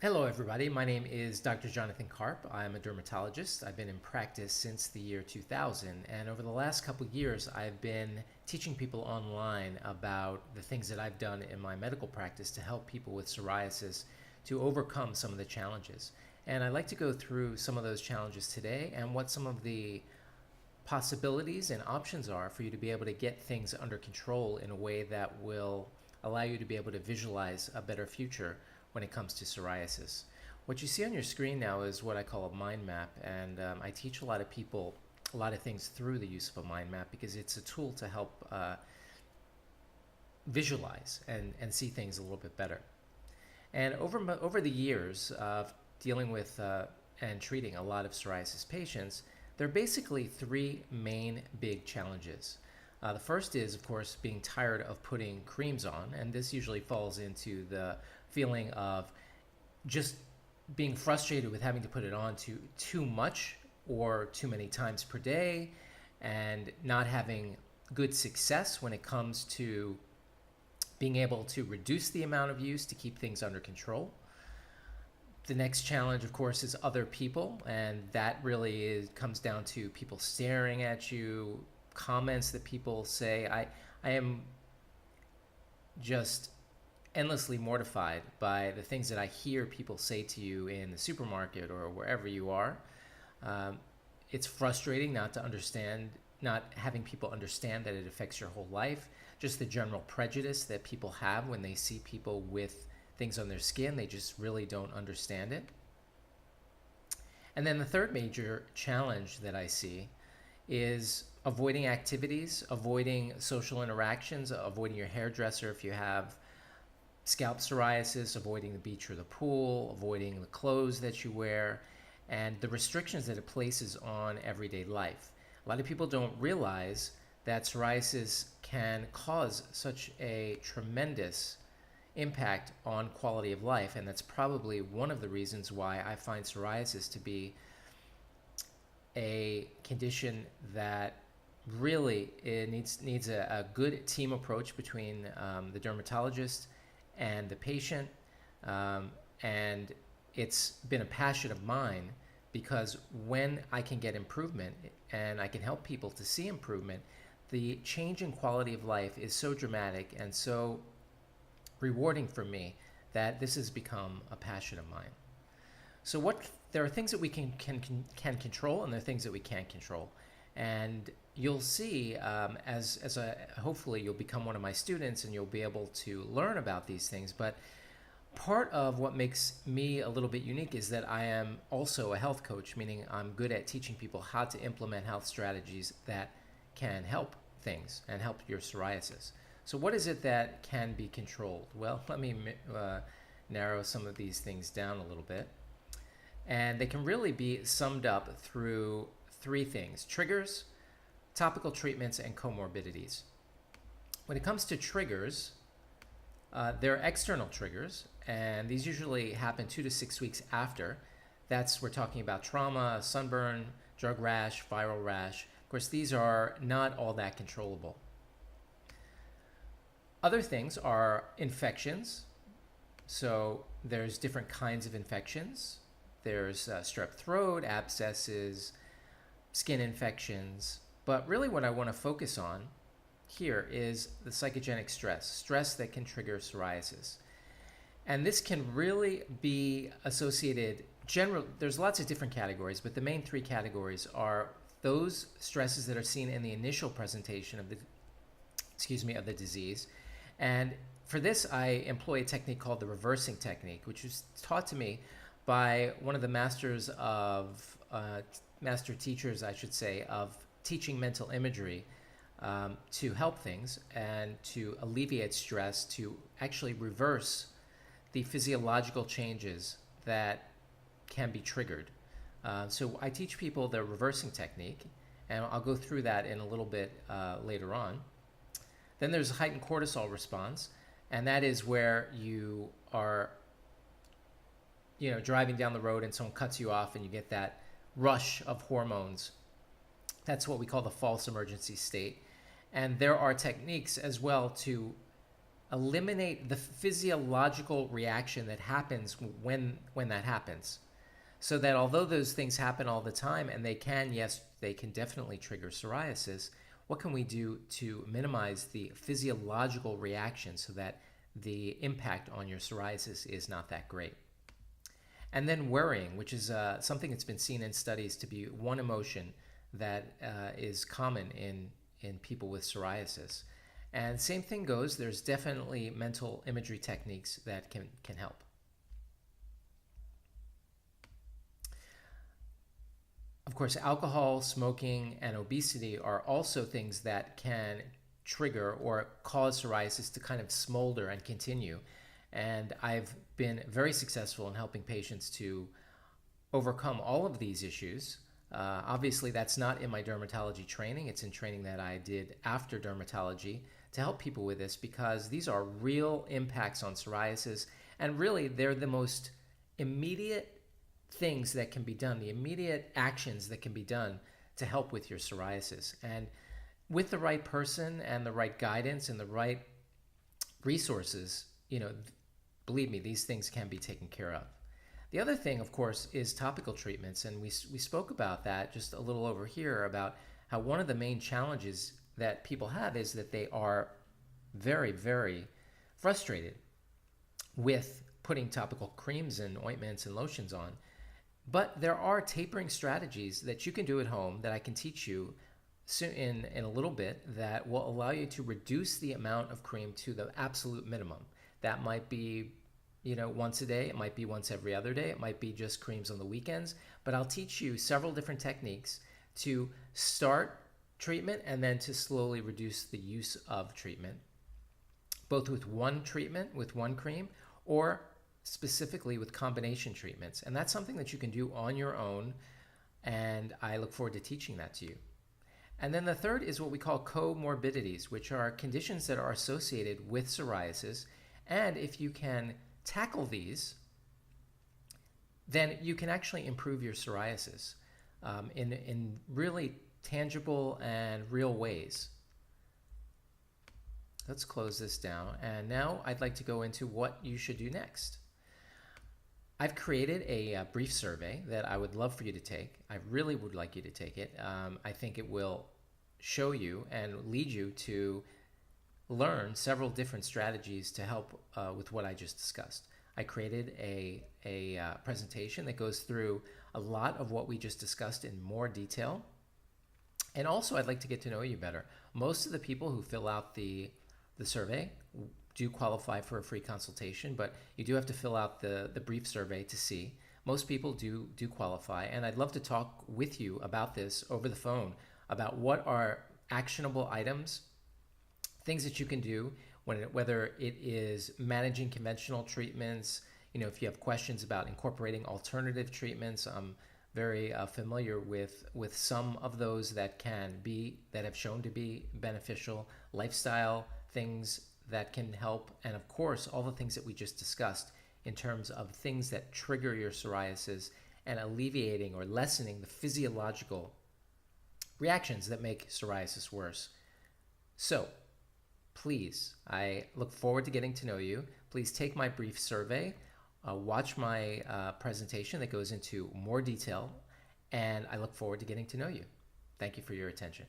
Hello, everybody. My name is Dr. Jonathan Karp. I'm a dermatologist. I've been in practice since the year 2000, and over the last couple of years, I've been teaching people online about the things that I've done in my medical practice to help people with psoriasis to overcome some of the challenges. And I'd like to go through some of those challenges today and what some of the possibilities and options are for you to be able to get things under control in a way that will allow you to be able to visualize a better future when it comes to psoriasis. What you see on your screen now is what I call a mind map, and I teach a lot of people a lot of things through the use of a mind map because it's a tool to help visualize and see things a little bit better. And over the years of dealing with and treating a lot of psoriasis patients, there are basically three main big challenges. The first is, of course, being tired of putting creams on, and this usually falls into the feeling of just being frustrated with having to put it on too much or too many times per day, and not having good success when it comes to being able to reduce the amount of use to keep things under control. The next challenge, of course, is other people, and that really comes down to people staring at you, comments that people say. I am just endlessly mortified by the things that I hear people say to you in the supermarket or wherever you are. It's frustrating not having people understand that it affects your whole life. Just the general prejudice that people have when they see people with things on their skin, they just really don't understand it. And then the third major challenge that I see is avoiding activities, avoiding social interactions, avoiding your hairdresser if you have scalp psoriasis, avoiding the beach or the pool, avoiding the clothes that you wear, and the restrictions that it places on everyday life. A lot of people don't realize that psoriasis can cause such a tremendous impact on quality of life, and that's probably one of the reasons why I find psoriasis to be a condition that really needs a good team approach between the dermatologist and the patient, and it's been a passion of mine because when I can get improvement and I can help people to see improvement, the change in quality of life is so dramatic and so rewarding for me that this has become a passion of mine. So there are things that we can control, and there are things that we can't control. And you'll see hopefully you'll become one of my students and you'll be able to learn about these things. But part of what makes me a little bit unique is that I am also a health coach, meaning I'm good at teaching people how to implement health strategies that can help things and help your psoriasis. So what is it that can be controlled? Well, let me narrow some of these things down a little bit. And they can really be summed up through three things: triggers, topical treatments, and comorbidities. When it comes to triggers, there are external triggers, and these usually happen 2 to 6 weeks after. We're talking about trauma, sunburn, drug rash, viral rash. Of course, these are not all that controllable. Other things are infections. So there's different kinds of infections. There's strep throat, abscesses, skin infections. But really what I want to focus on here is the psychogenic stress that can trigger psoriasis. And this can really be associated, there's lots of different categories, but the main three categories are those stresses that are seen in the initial presentation of the disease. And for this, I employ a technique called the reversing technique, which was taught to me by one of the master teachers, I should say, of teaching mental imagery to help things and to alleviate stress, to actually reverse the physiological changes that can be triggered. So I teach people the reversing technique, and I'll go through that in a little bit later on. Then there's a heightened cortisol response, and that is where you are driving down the road and someone cuts you off and you get that rush of hormones. That's what we call the false emergency state. And there are techniques as well to eliminate the physiological reaction that happens when that happens. So that although those things happen all the time, and yes, they can definitely trigger psoriasis, what can we do to minimize the physiological reaction so that the impact on your psoriasis is not that great? And then worrying, which is something that's been seen in studies to be one emotion that is common in people with psoriasis. And same thing goes, there's definitely mental imagery techniques that can help. Of course, alcohol, smoking, and obesity are also things that can trigger or cause psoriasis to kind of smolder and continue. And I've been very successful in helping patients to overcome all of these issues. Obviously, that's not in my dermatology training. It's in training that I did after dermatology to help people with this, because these are real impacts on psoriasis. And really, they're the most immediate things that can be done, the immediate actions that can be done to help with your psoriasis. And with the right person and the right guidance and the right resources, believe me, these things can be taken care of. The other thing, of course, is topical treatments. And we spoke about that just a little over here, about how one of the main challenges that people have is that they are very, very frustrated with putting topical creams and ointments and lotions on. But there are tapering strategies that you can do at home that I can teach you in a little bit that will allow you to reduce the amount of cream to the absolute minimum. That might be, once a day. It might be once every other day. It might be just creams on the weekends. But I'll teach you several different techniques to start treatment and then to slowly reduce the use of treatment, both with one treatment, with one cream, or specifically with combination treatments. And that's something that you can do on your own, and I look forward to teaching that to you. And then the third is what we call comorbidities, which are conditions that are associated with psoriasis. And if you can tackle these, then you can actually improve your psoriasis in really tangible and real ways. Let's close this down. And now I'd like to go into what you should do next. I've created a brief survey that I would love for you to take. I really would like you to take it. I think it will show you and lead you to learn several different strategies to help with what I just discussed. I created a presentation that goes through a lot of what we just discussed in more detail. And also, I'd like to get to know you better. Most of the people who fill out the survey do qualify for a free consultation, but you do have to fill out the brief survey to see. Most people do qualify, and I'd love to talk with you about this over the phone, about what are actionable items, things that you can do, whether it is managing conventional treatments, if you have questions about incorporating alternative treatments. I'm very familiar with some of those that have shown to be beneficial, lifestyle things that can help, and of course, all the things that we just discussed in terms of things that trigger your psoriasis and alleviating or lessening the physiological reactions that make psoriasis worse. So, please, I look forward to getting to know you. Please take my brief survey, watch my presentation that goes into more detail, and I look forward to getting to know you. Thank you for your attention.